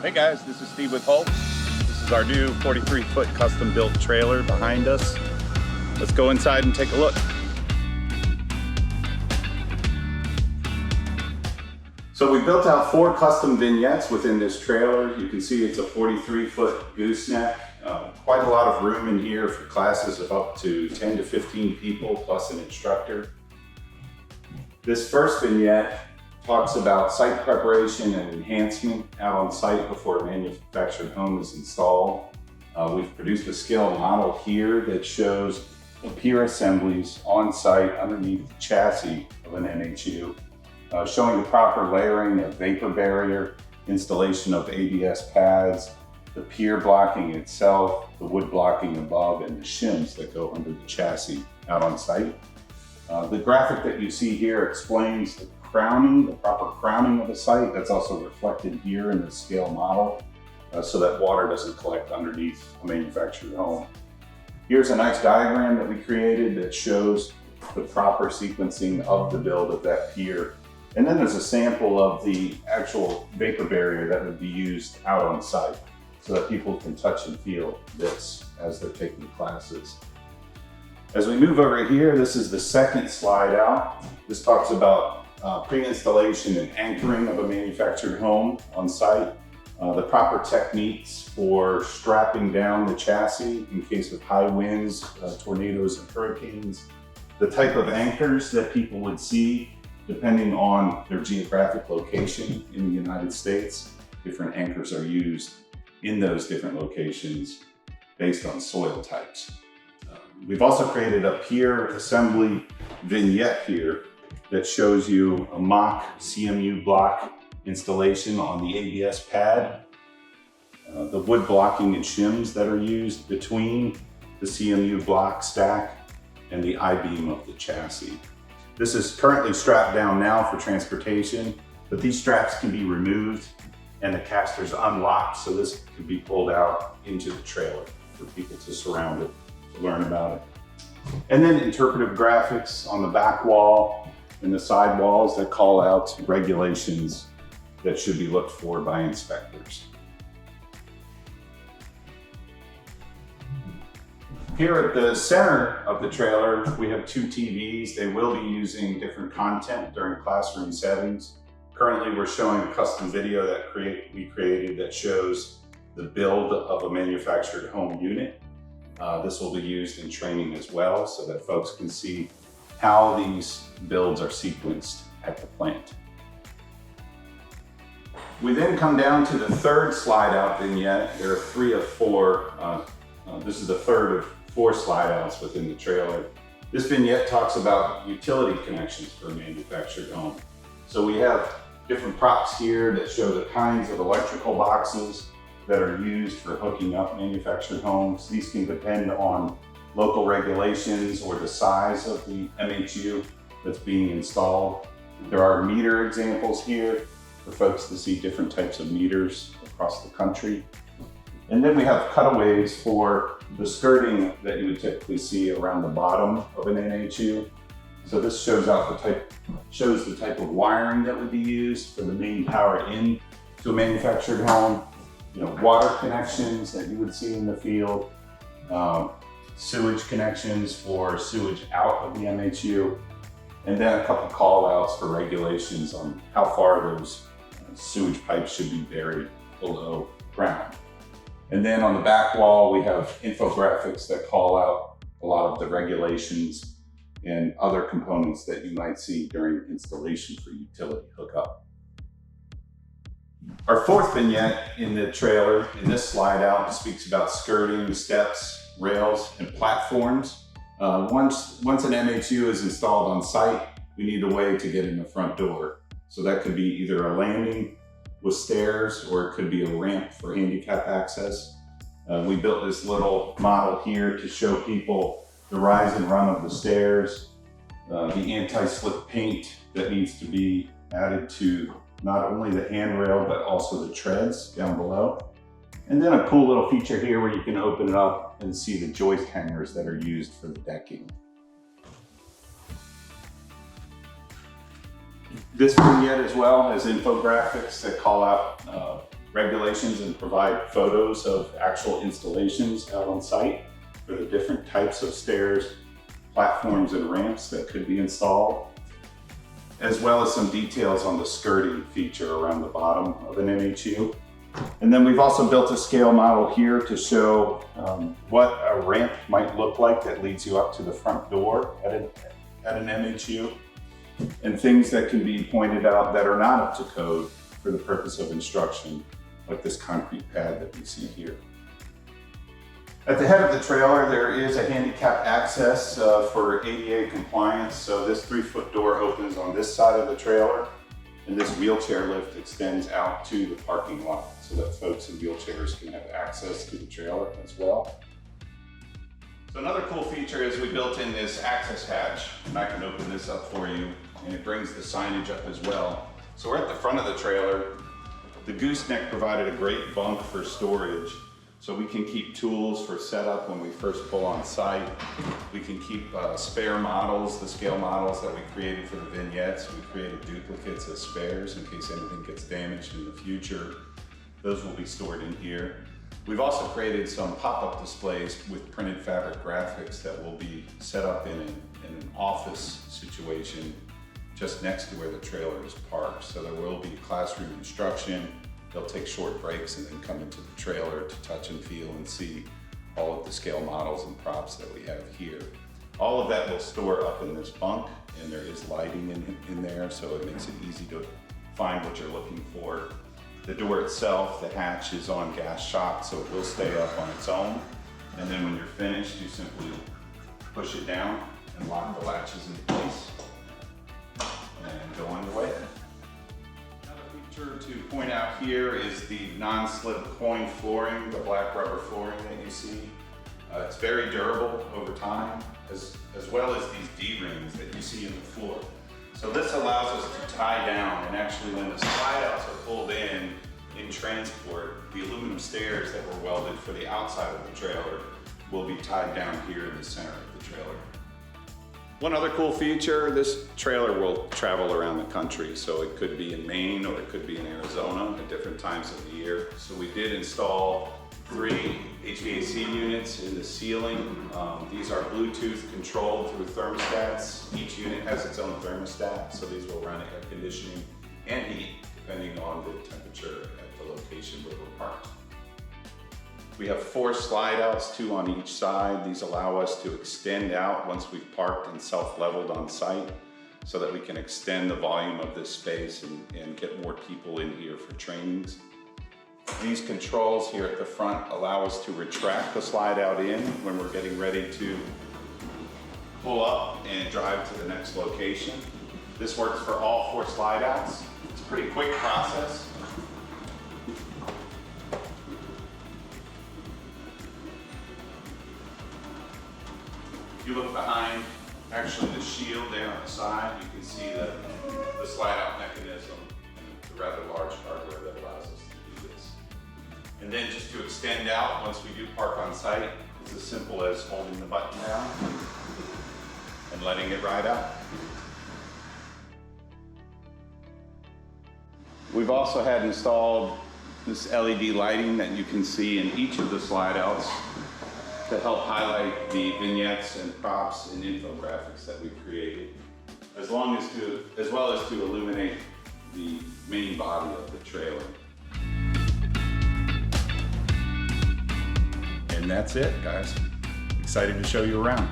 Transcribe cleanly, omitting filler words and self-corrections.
Hey guys, this is Steve with Holt. This is our new 43-foot custom-built trailer behind us. Let's go inside and take a look. So we built out 4 custom vignettes within this trailer. You can see it's a 43-foot gooseneck. Quite a lot of room in here for classes of up to 10 to 15 people plus an instructor. This first vignette talks about site preparation and enhancement out on site before a manufactured home is installed. We've produced a scale model here that shows the pier assemblies on site underneath the chassis of an MHU, showing the proper layering of vapor barrier, installation of ABS pads, the pier blocking itself, the wood blocking above, and the shims that go under the chassis out on site. The graphic that you see here explains the crowning, the proper crowning of the site. That's also reflected here in the scale model so that water doesn't collect underneath a manufactured home. Here's a nice diagram that we created that shows the proper sequencing of the build of that pier. And then there's a sample of the actual vapor barrier that would be used out on site so that people can touch and feel this as they're taking classes. As we move over here, this is the second slide out. This talks about pre-installation and anchoring of a manufactured home on site, the proper techniques for strapping down the chassis in case of high winds, tornadoes, and hurricanes, the type of anchors that people would see depending on their geographic location in the United States. Different anchors are used in those different locations based on soil types. We've also created a pier assembly vignette here that shows you a mock CMU block installation on the ABS pad, the wood blocking and shims that are used between the CMU block stack and the I-beam of the chassis. This is currently strapped down now for transportation, but these straps can be removed and the casters unlocked, so this can be pulled out into the trailer for people to surround it, to learn about it. And then interpretive graphics on the back wall and the side walls that call out regulations that should be looked for by inspectors. Here at the center of the trailer, we have 2 TVs. They will be using different content during classroom settings. Currently, we're showing a custom video that we created that shows the build of a manufactured home unit. This will be used in training as well so that folks can see how these builds are sequenced at the plant. We then come down to the third slide out vignette. There are 3 of 4. This is the third of 4 slide outs within the trailer. This vignette talks about utility connections for a manufactured home. So we have different props here that show the kinds of electrical boxes that are used for hooking up manufactured homes. These can depend on local regulations or the size of the MHU that's being installed. There are meter examples here for folks to see different types of meters across the country. And then we have cutaways for the skirting that you would typically see around the bottom of an MHU. So this shows the type of wiring that would be used for the main power in to a manufactured home. Water connections that you would see in the field, sewage connections for sewage out of the MHU, and then a couple call outs for regulations on how far those sewage pipes should be buried below ground. And then on the back wall, we have infographics that call out a lot of the regulations and other components that you might see during installation for utility hookup. Our fourth vignette in the trailer, in this slide out, speaks about skirting, steps, rails, and platforms. Once an MHU is installed on site, we need a way to get in the front door. So that could be either a landing with stairs, or it could be a ramp for handicap access. We built this little model here to show people the rise and run of the stairs, the anti-slip paint that needs to be added to not only the handrail, but also the treads down below. And then a cool little feature here where you can open it up and see the joist hangers that are used for the decking. This vignette as well has infographics that call out regulations and provide photos of actual installations out on site for the different types of stairs, platforms, and ramps that could be installed, as well as some details on the skirting feature around the bottom of an MHU. And then we've also built a scale model here to show what a ramp might look like that leads you up to the front door at an MHU, and things that can be pointed out that are not up to code for the purpose of instruction, like this concrete pad that we see here. At the head of the trailer, there is a handicap access for ADA compliance. So this 3-foot door opens on this side of the trailer, and this wheelchair lift extends out to the parking lot so that folks in wheelchairs can have access to the trailer as well. So another cool feature is we built in this access hatch, and I can open this up for you, and it brings the signage up as well. So we're at the front of the trailer. The gooseneck provided a great bunk for storage. So we can keep tools for setup when we first pull on site. We can keep spare models, the scale models that we created for the vignettes. We created duplicates as spares in case anything gets damaged in the future. Those will be stored in here. We've also created some pop-up displays with printed fabric graphics that will be set up in an office situation just next to where the trailer is parked. So there will be classroom instruction. They'll take short breaks and then come into the trailer to touch and feel and see all of the scale models and props that we have here. All of that will store up in this bunk, and there is lighting in there, so it makes it easy to find what you're looking for. The door itself, the hatch, is on gas shock, so it will stay up on its own. And then when you're finished, you simply push it down and lock the latches in place and go on your way. To point out here is the non-slip coin flooring, the black rubber flooring that you see. It's very durable over time, as well as these D-rings that you see in the floor. So this allows us to tie down, and actually when the slide outs are pulled in transport, the aluminum stairs that were welded for the outside of the trailer will be tied down here in the center of the trailer. One other cool feature, this trailer will travel around the country. So it could be in Maine or it could be in Arizona at different times of the year. So we did install 3 HVAC units in the ceiling. These are Bluetooth controlled through thermostats. Each unit has its own thermostat, so these will run air conditioning and heat depending on the temperature at the location where we're parked. We have 4 slide outs, 2 on each side. These allow us to extend out once we've parked and self-leveled on site so that we can extend the volume of this space and get more people in here for trainings. These controls here at the front allow us to retract the slide out in when we're getting ready to pull up and drive to the next location. This works for all 4 slide outs. It's a pretty quick process. If you look behind, actually the shield there on the side, you can see the slide out mechanism and the rather large hardware that allows us to do this. And then just to extend out, once we do park on site, it's as simple as holding the button down and letting it ride out. We've also had installed this LED lighting that you can see in each of the slide outs to help highlight the vignettes and props and infographics that we've created, as well as to illuminate the main body of the trailer. And that's it, guys. Excited to show you around.